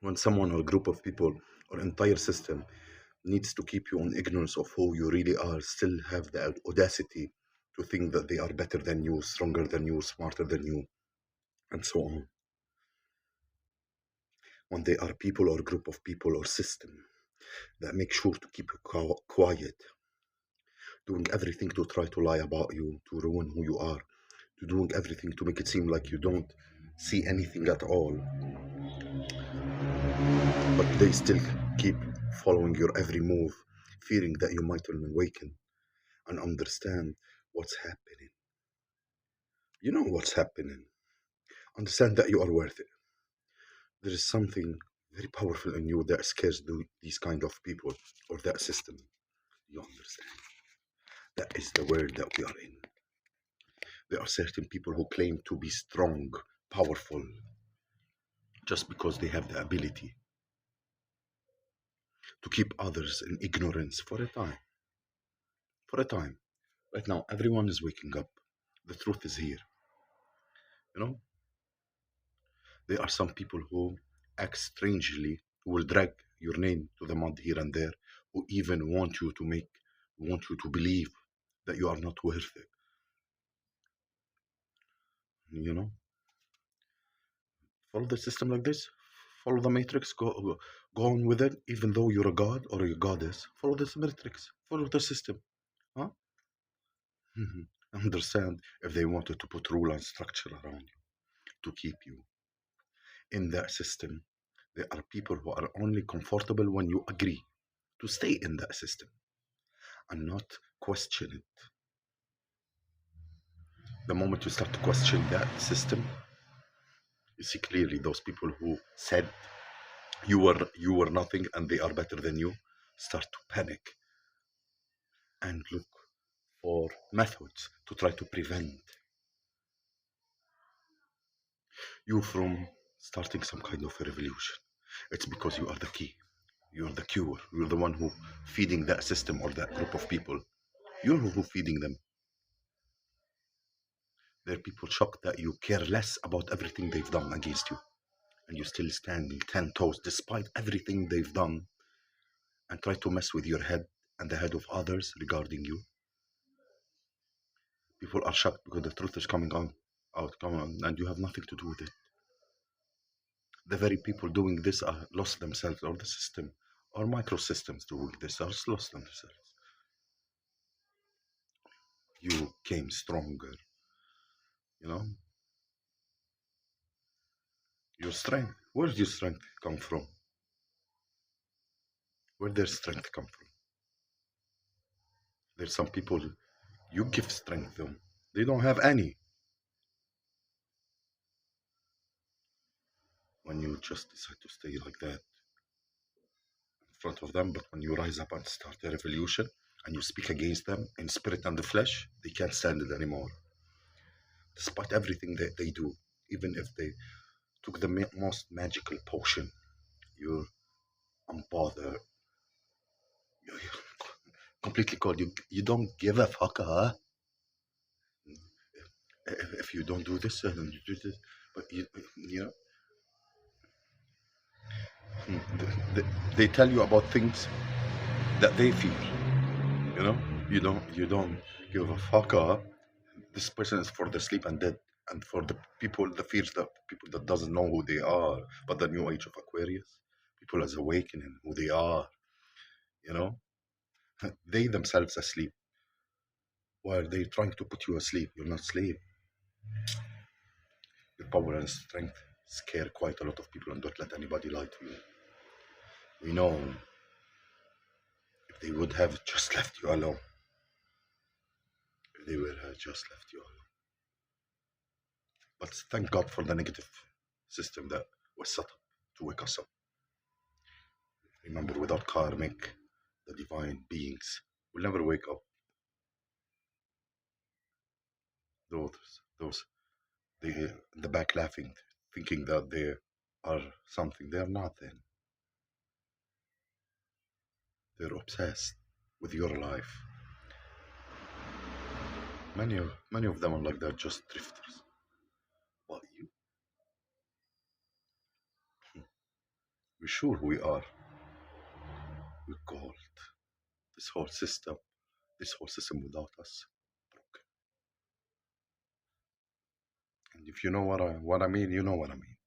When someone or a group of people or entire system needs to keep you in ignorance of who you really are, still have the audacity to think that they are better than you, stronger than you, smarter than you, and so on. When they are people or group of people or system that make sure to keep you quiet, doing everything to try to lie about you, to ruin who you are, to doing everything to make it seem like you don't see anything at all, but they still keep following your every move, fearing that you might awaken and understand what's happening. You know what's happening. Understand that you are worth it. There is something very powerful in you that scares these kind of people or that system. You understand? That is the world that we are in. There are certain people who claim to be strong, powerful, just because they have the ability to keep others in ignorance for a time. For a time. Right now, everyone is waking up. The truth is here. You know, there are some people who act strangely, who will drag your name to the mud here and there, who even want you to believe that you are not worth it. You know, follow the system like this. Follow the matrix. Go on with it, even though you're a god or a goddess. Follow this matrix. Follow the system. Huh? Mhm. Understand if they wanted to put rule and structure around you to keep you in that system. There are people who are only comfortable when you agree to stay in that system and not question it. The moment you start to question that system, you see clearly those people who said you were nothing and they are better than you start to panic and look for methods to try to prevent you from starting some kind of a revolution. It's because you are the key. You're the cure. You're the one who feeding that system or that group of people. You're who feeding them. There are people shocked that you care less about everything they've done against you. And you're still standing 10 toes despite everything they've done and try to mess with your head and the head of others regarding you. People are shocked because the truth is coming on out, come on, and you have nothing to do with it. The very people doing this are lost themselves, or the system, or microsystems doing this are lost themselves. You came stronger, you know. Your strength. Where does your strength come from? Where their strength come from? There's some people you give strength them. They don't have any. When you just decide to stay like that in front of them, but when you rise up and start a revolution and you speak against them in spirit and the flesh, they can't stand it anymore. Despite everything that they do, even if they took the most magical potion, you're unbothered. You're completely cold. You don't give a fuck, huh? If you don't do this and you do this, but you know, they, they tell you about things that they feel. You know, you don't give a fuck, huh? This person is for the sleep and dead, and for the people, the fears that people that doesn't know who they are, but the new age of Aquarius, people as awakening who they are. You know, they themselves asleep. Why are they trying to put you asleep? You're not asleep. Your power and strength scare quite a lot of people, and don't let anybody lie to you. We know if they would have just left you alone, if they would have just left you alone. But thank God for the negative system that was set up to wake us up. Remember, without karmic, the divine beings will never wake up. Those, they in the back laughing, thinking that they are something. They are nothing. They're obsessed with your life. Many of them are like that, just drifters. But you, We're sure we are. We're cold. This whole system, this whole system without us, broken. And if you know what I mean, you know what I mean.